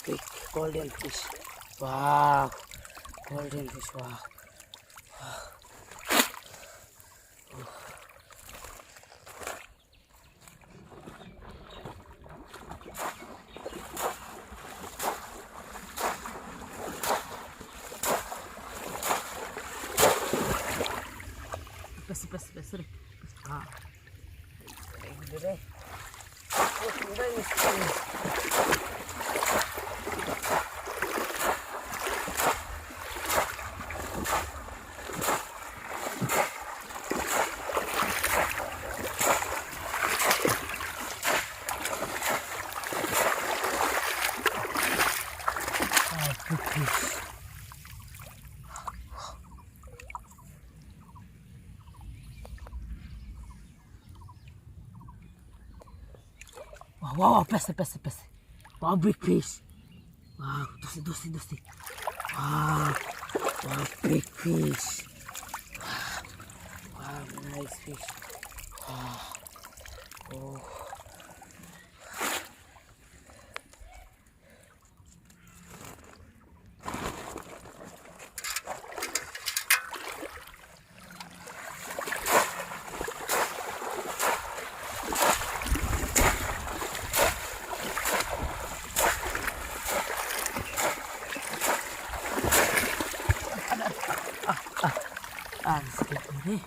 big golden fish. Wow, golden fish. Wow. Pes. Ah, ini Wow, pes. Wow, big fish. Wow, dosi. Wow, big fish. Wow, nice fish. Wow. Oh. Sakit ini.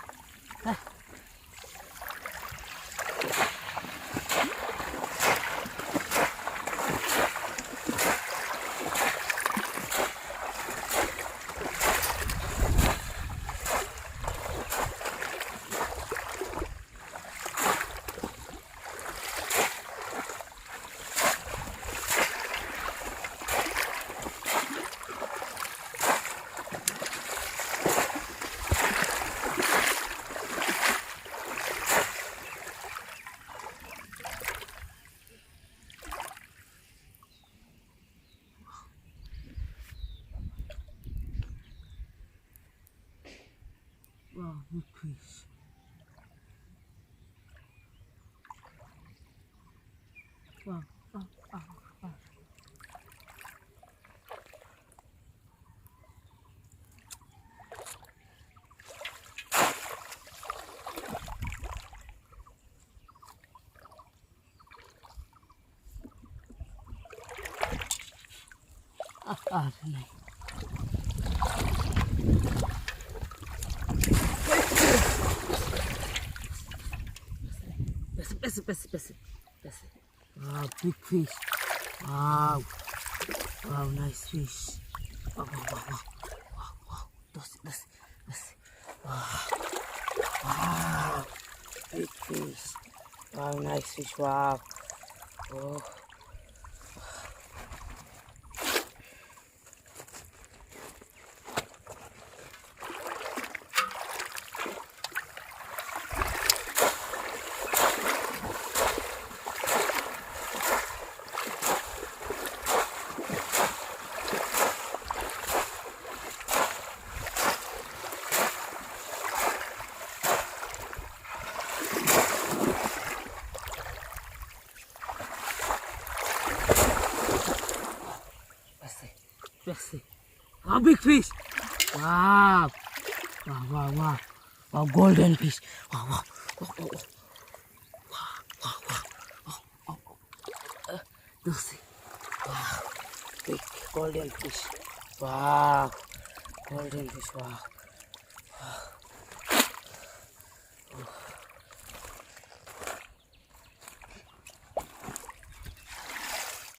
Wow, big fish. Wow. Ini. Pes. Wow, big fish. Wow, nice fish. Wow. Dosi. Wow, big fish. Wow, nice fish. Wow. Oh. Pes. Wow, big fish. Wow, golden fish. Wow. Dosi. Wow, big golden fish. Wow, golden fish. Wow.